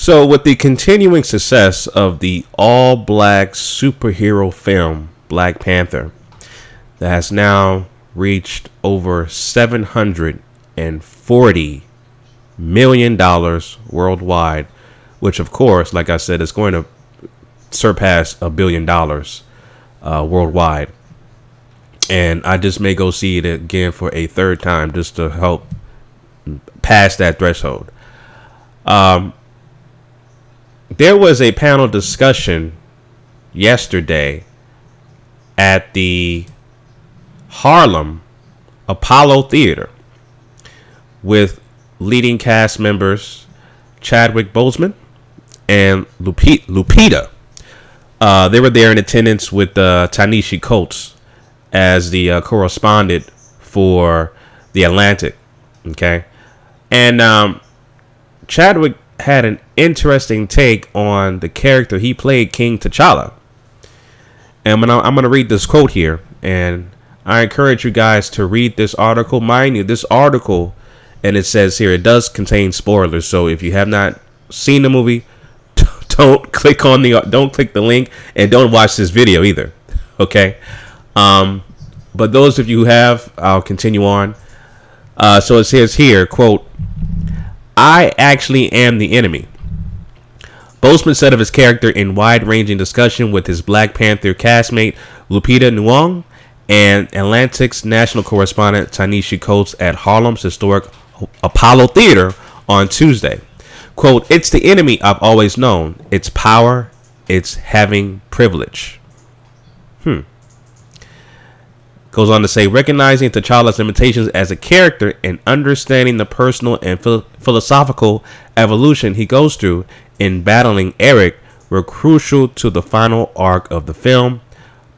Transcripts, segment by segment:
So, with the continuing success of the all-black superhero film Black Panther, that has now reached over $740 million worldwide, which, of course, like I said, is going to surpass $1 billion worldwide. And I just may go see it again for a third time just to help pass that threshold. There was a panel discussion yesterday at the Harlem Apollo Theater with leading cast members Chadwick Boseman and Lupita. They were there in attendance with Ta-Nehisi Coates as the correspondent for The Atlantic. Okay. And Chadwick had an interesting take on the character he played, King T'Challa. And I'm going to read this quote here, and I encourage you guys to read this article. Mind you, this article, and it says here, it does contain spoilers. So if you have not seen the movie, don't click the link, and don't watch this video either. Okay. But those of you who have, I'll continue on. So it says here, quote, "I actually am the enemy." Boseman said of his character in wide-ranging discussion with his Black Panther castmate Lupita Nyong'o and Atlantic's national correspondent Ta-Nehisi Coates at Harlem's historic Apollo Theater on Tuesday. Quote, "It's the enemy I've always known. It's power. It's having privilege." Goes on to say, recognizing T'Challa's limitations as a character and understanding the personal and philosophical evolution he goes through in battling Erik were crucial to the final arc of the film,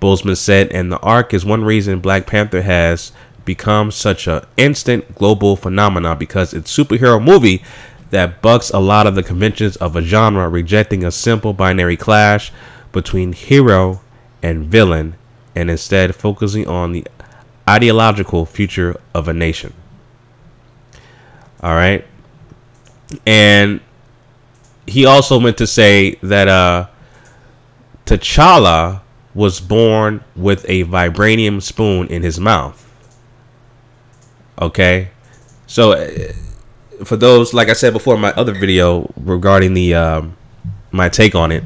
Boseman said, and the arc is one reason Black Panther has become such an instant global phenomenon, because it's a superhero movie that bucks a lot of the conventions of a genre, rejecting a simple binary clash between hero and villain, and instead focusing on the ideological future of a nation. All right. And he also meant to say that T'Challa was born with a vibranium spoon in his mouth. Okay. So for those, like I said before in my other video regarding the my take on it,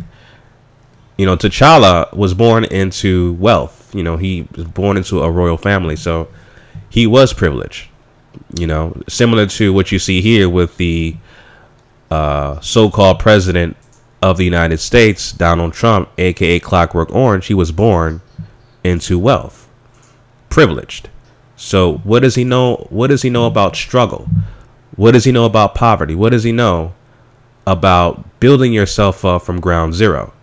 you know, T'Challa was born into wealth. You know, he was born into a royal family, so he was privileged. You know, similar to what you see here with the so-called president of the United States, Donald Trump, aka Clockwork Orange. He was born into wealth, privileged. So what does he know? What does he know about struggle? What does he know about poverty? What does he know about building yourself up from ground zero?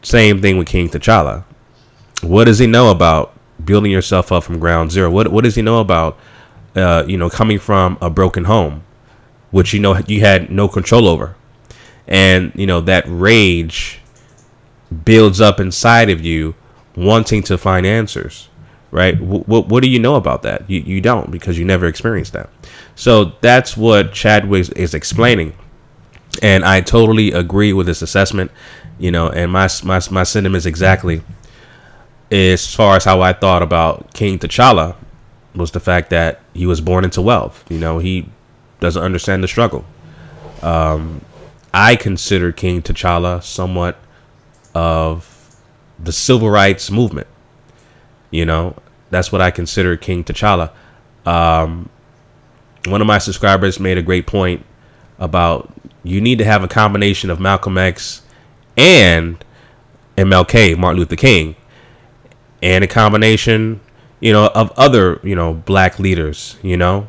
Same thing with King T'Challa. What does he know about building yourself up from ground zero? What does he know about, you know, coming from a broken home, which, you know, you had no control over? And, you know, that rage builds up inside of you, wanting to find answers, right? What do you know about that? You don't, because you never experienced that. So that's what Chadwick is explaining. And I totally agree with this assessment, you know, and my sentiments exactly as far as how I thought about King T'Challa was the fact that he was born into wealth. You know, he doesn't understand the struggle. I consider King T'Challa somewhat of the civil rights movement. You know, that's what I consider King T'Challa. One of my subscribers made a great point about you need to have a combination of Malcolm X and MLK, Martin Luther King, and a combination, you know, of other, you know, black leaders, you know,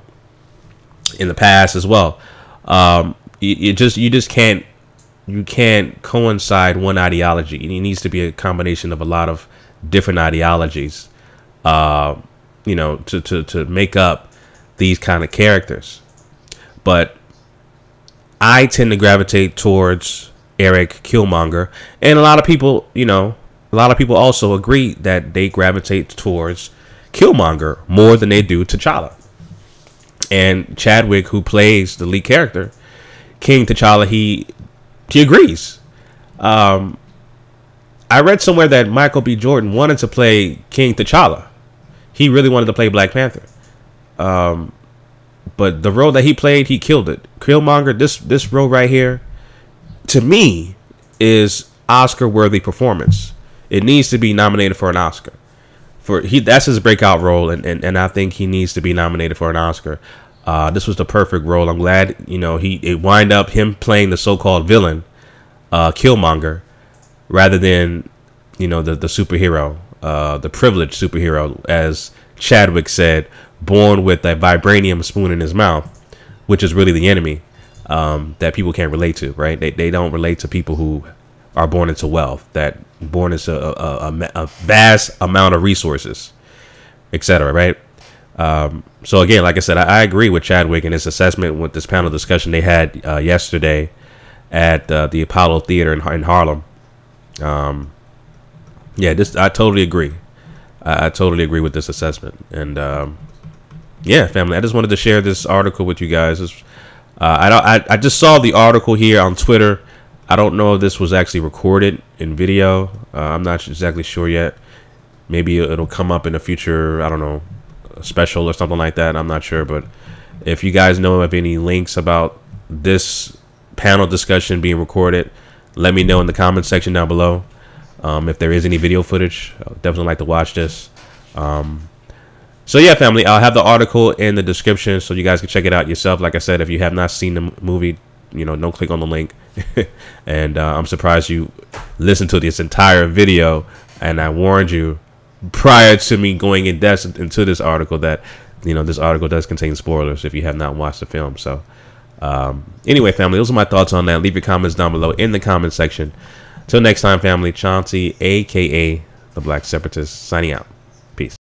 in the past as well. You just can't coincide one ideology. It needs to be a combination of a lot of different ideologies, you know, to make up these kind of characters. But I tend to gravitate towards Erik Killmonger, and a lot of people, you know, a lot of people also agree that they gravitate towards Killmonger more than they do T'Challa. And Chadwick, who plays the lead character, King T'Challa, he He agrees. I read somewhere that Michael B. Jordan wanted to play King T'Challa. He really wanted to play Black Panther. But the role that he played, he killed it. Killmonger, this role right here, to me, is Oscar-worthy performance. It needs to be nominated for an Oscar. That's his breakout role, and I think he needs to be nominated for an Oscar. This was the perfect role. I'm glad, it wind up him playing the so-called villain, Killmonger, rather than, the superhero, the privileged superhero, as Chadwick said, born with a vibranium spoon in his mouth, which is really the enemy, that people can't relate to, right? They don't relate to people who are born into wealth, that born into a vast amount of resources, etc., right? So again, like I said, I agree with Chadwick in his assessment with this panel discussion they had yesterday at the Apollo Theater in Harlem. I totally agree. I totally agree with this assessment. And yeah, family, I just wanted to share this article with you guys. I just saw the article here on Twitter. I don't know if this was actually recorded in video. I'm not exactly sure yet. Maybe it'll come up in a future, I don't know, special or something like that. I'm not sure. But if you guys know of any links about this panel discussion being recorded, let me know in the comment section down below. If there is any video footage, I'll definitely like to watch this. So yeah, family, I'll have the article in the description so you guys can check it out yourself. Like I said, if you have not seen the movie, don't click on the link. And I'm surprised you listened to this entire video, and I warned you prior to me going in depth into this article that this article does contain spoilers if you have not watched the film. So anyway, family, those are my thoughts on that. Leave your comments down below in the comment section. Till next time, family, Chauncey, aka the Black Separatist, signing out.